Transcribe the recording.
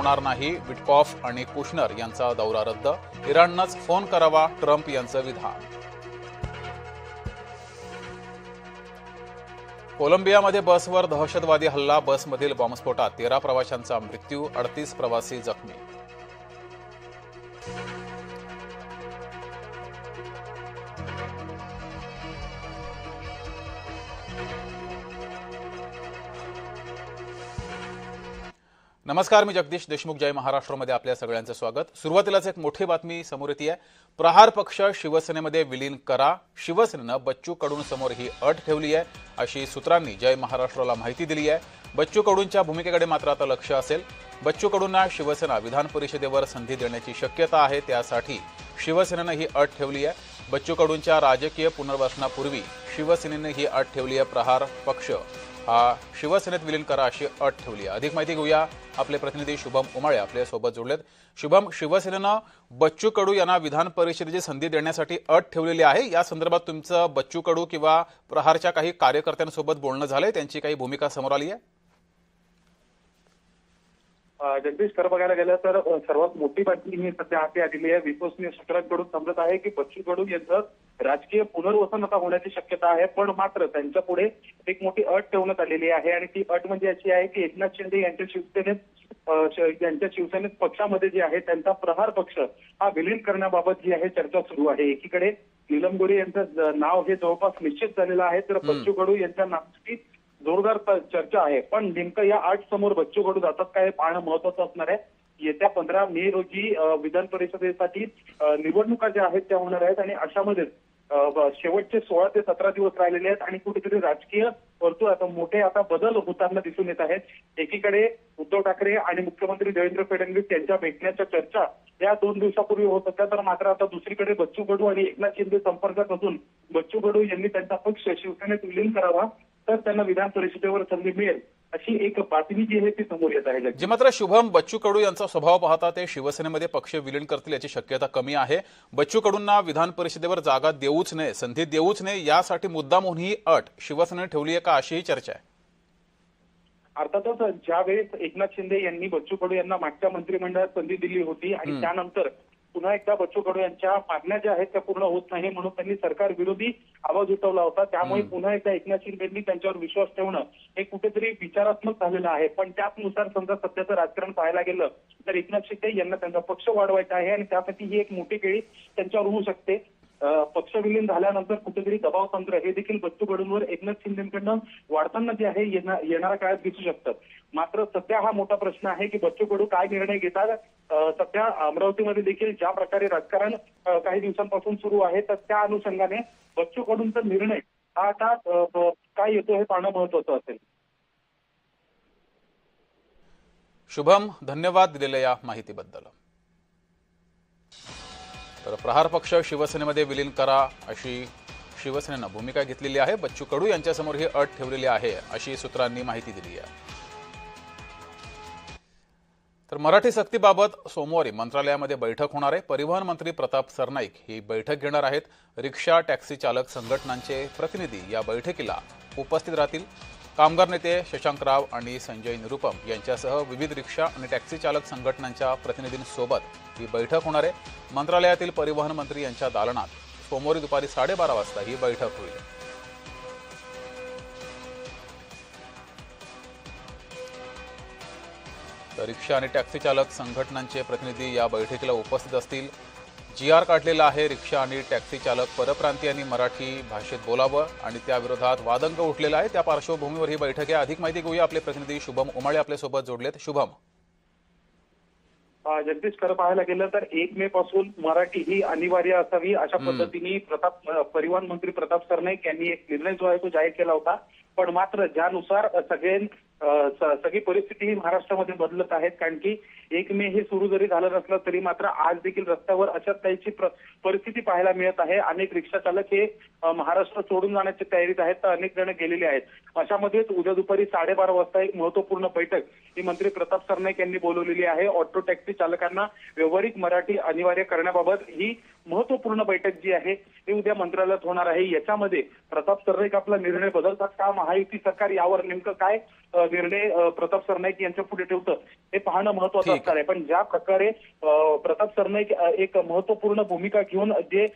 होणार नाही. विटकॉफ आणि कुशनर यांचा दौरा रद्द. इराणनंच फोन करावा, ट्रम्प यांचं विधान. कोलंबियामध्ये बसवर दहशतवादी हल्ला. बसमधील बॉम्बस्फोटात 13 प्रवाशांचा मृत्यू, 38 प्रवासी जखमी. नमस्कार, मी जगदीश देशमुख. जय महाराष्ट्रमध्ये आपल्या सगळ्यांचं स्वागत. सुरुवातीलाच एक मोठी बातमी समोर येते आहे. प्रहार पक्ष शिवसेनेमध्ये विलीन करा. शिवसेनेनं बच्चू कडूंसमोर ही अट ठेवली आहे, अशी सूत्रांनी जय महाराष्ट्राला माहिती दिली आहे. बच्चू कडूंच्या भूमिकेकडे मात्र आता लक्ष असेल. बच्चू कडूंना शिवसेना विधान परिषदेवर संधी देण्याची शक्यता आहे, त्यासाठी शिवसेनेनं ही अट ठेवली आहे. बच्चू कडूंच्या राजकीय पुनर्वसनापूर्वी शिवसेनेनं ही अट ठेवली आहे. प्रहार पक्ष हा शिवसेनेत विलीन करा अशी अट ठेवली आहे. अधिक माहिती घेऊया. आपले प्रतिनिधी शुभम उमाळे आपल्या सोबत जोडलेत. शुभम, शिवसेनेनं बच्चू कडू यांना विधान परिषदेची संधी देण्यासाठी अट ठेवलेली आहे. या संदर्भात तुमचं बच्चू कडू किंवा प्रहारच्या काही कार्यकर्त्यांसोबत बोलणं झालंय? त्यांची काही भूमिका समोर आली आहे? जगदीश, खरं बघायला गेलं तर सर्वात मोठी बातमी ही सध्या हाती आलेली आहे. विश्वसनीय सूत्रांकडून समजत आहे की बच्चू कडू यांचं राजकीय पुनर्वसन आता होण्याची शक्यता आहे, पण मात्र त्यांच्या पुढे एक मोठी अट ठेवण्यात आलेली आहे आणि ती अट म्हणजे अशी आहे की एकनाथ शिंदे यांच्या शिवसेनेत पक्षामध्ये जे आहे त्यांचा प्रहार पक्ष हा विलीन करण्याबाबत जी आहे चर्चा सुरू आहे. एकीकडे नीलम गोऱ्हे यांचं नाव हे जवळपास निश्चित झालेलं आहे, तर बच्चू कडू यांच्या नावाची जोरदार चर्चा आहे. पण नेमकं या अट समोर बच्चू कडू जातात काय हे पाहणं महत्वाचं असणार आहे. येत्या 15 मे रोजी विधान परिषदेसाठी निवडणुका ज्या आहेत त्या होणार आहेत आणि अशामध्ये शेवटचे 16 ते 17 दिवस राहिलेले आहेत आणि कुठेतरी राजकीय वर्तुळात मोठे आता बदल होताना दिसून येत आहेत. एकीकडे उद्धव ठाकरे आणि मुख्यमंत्री देवेंद्र फडणवीस यांच्या भेटण्याच्या चर्चा या 2 दिवसापूर्वी होत होत्या, तर मात्र आता दुसरीकडे बच्चू कडू आणि एकनाथ शिंदे संपर्कात असून बच्चू कडू यांनी त्यांचा पक्ष शिवसेनेत विलीन करावा, तर त्यांना विधान परिषदेवर संधी मिळेल अशी एक बातमी जी आहे ती समोर येत आहे. जे मात्र शुभम, बच्चू कडू यांचा स्वभाव पाहता ते शिवसेनेमध्ये पक्ष विलीन करतील याची शक्यता कमी आहे. बच्चू कडूंना विधान परिषदेवर जागा देऊच नये, संधी देऊच नये, यासाठी मुद्दामहून ही अट शिवसेनेने ठेवली आहे का, अशीही चर्चा आहे. अर्थातच ज्यावेळेस एकनाथ शिंदे यांनी बच्चू कडू यांना मागच्या मंत्रिमंडळात संधी दिली होती आणि त्यानंतर पुन्हा एकदा बच्चू कडू यांच्या मागण्या ज्या आहेत त्या पूर्ण होत नाही म्हणून त्यांनी सरकार विरोधी आवाज उठवला होता. त्यामुळे पुन्हा एकदा एकनाथ शिंदेंनी त्यांच्यावर विश्वास ठेवणं हे कुठेतरी विचारात्मक झालेलं आहे. पण त्यानुसार समजा सध्याचं राजकारण पाहायला गेलं तर एकनाथ शिंदे यांना त्यांचा पक्ष वाढवायचा आहे आणि त्यासाठी ही एक मोठी केळी त्यांच्यावर होऊ शकते. पक्ष विलीन झाल्यानंतर कुठेतरी दबाव तंत्र हे देखील बच्चू कडूंवर एकनाथ शिंदेकडनं वाढताना जे आहे येणाऱ्या काळात दिसू शकतं. मात्र सध्या हा मोठा प्रश्न आहे की बच्चू कडू काय निर्णय घेतात. सध्या अमरावतीमध्ये देखील ज्या प्रकारे राजकारण काही दिवसांपासून सुरू आहे, तर त्या अनुषंगाने बच्चू कडूंचा निर्णय हा आता काय येतो हे पाहणं महत्वाचं असेल. शुभम, धन्यवाद दिलेल्या या माहितीबद्दल. तर प्रहार पक्ष शिवसेनेमध्ये विलीन करा अशी शिवसेनेनं भूमिका घेतलेली आहे. बच्चू कडू यांच्यासमोर ही अट ठेवलेली आहे, अशी सूत्रांनी माहिती दिली आहे. तर मराठी सक्तीबाबत सोमवारी मंत्रालयामध्ये बैठक होणार आहे. परिवहन मंत्री प्रताप सरनाईक ही बैठक घेणार आहेत. रिक्षा टॅक्सी चालक संघटनांचे प्रतिनिधी या बैठकीला उपस्थित राहतील. कामगार नेते शशांकराव आणि संजय निरुपम यांच्यासह विविध रिक्षा आणि टॅक्सी चालक संघटनांच्या प्रतिनिधींसोबत ही बैठक होणार आहे. मंत्रालयातील परिवहन मंत्री यांच्या दालनात सोमवारी दुपारी 12:30 वाजता ही बैठक होईल. तर रिक्षा आणि टॅक्सी चालक संघटनांचे प्रतिनिधी या बैठकीला उपस्थित असतील. GR काढलेला आहे. रिक्षा आणि टॅक्सी चालक परप्रांतीयांनी मराठी भाषेत बोलावं आणि त्याविरोधात वादंग उठलेला आहे. त्या पार्श्वभूमीवर ही बैठक आहे. अधिक माहिती घेऊया. आपले प्रतिनिधी शुभम उमाळे आपल्यासोबत जोडलेत. शुभम. जगदीश, खरं पाहायला गेलं तर 1 मे पासून मराठी ही अनिवार्य असावी अशा पद्धतीने परिवहन मंत्री प्रताप सरनाईक यांनी एक निर्णय जो आहे तो जाहीर केला होता. पण मात्र ज्यानुसार सगळी परिस्थिती ही महाराष्ट्रामध्ये बदलत आहेत, कारण की 1 मे हे सुरू जरी झालं नसलं तरी मात्र आज देखील रस्त्यावर अशाच काहीची परिस्थिती पाहायला मिळत आहे. अनेक रिक्षा चालक हे महाराष्ट्र सोडून जाण्याच्या तयारीत आहेत, तर अनेक जण गेलेले आहेत. अशामध्येच उद्या दुपारी 12:30 वाजता एक महत्वपूर्ण बैठक ही मंत्री प्रताप सरनाईक यांनी बोलवलेली आहे. ऑटो टॅक्सी चालकांना व्यावहारिक मराठी अनिवार्य करण्याबाबत ही महत्वपूर्ण बैठक जी आहे ती उद्या मंत्रालयात होणार आहे. याच्यामध्ये प्रताप सरनाईक आपला निर्णय बदलतात का, महायुती सरकार यावर नेमकं काय निर्णय प्रताप सरनाईक यांच्या पुढे ठेवतं हे पाहणं महत्वाचं असणार आहे. पण ज्या प्रकारे प्रताप सरनाईक एक महत्वपूर्ण भूमिका घेऊन जे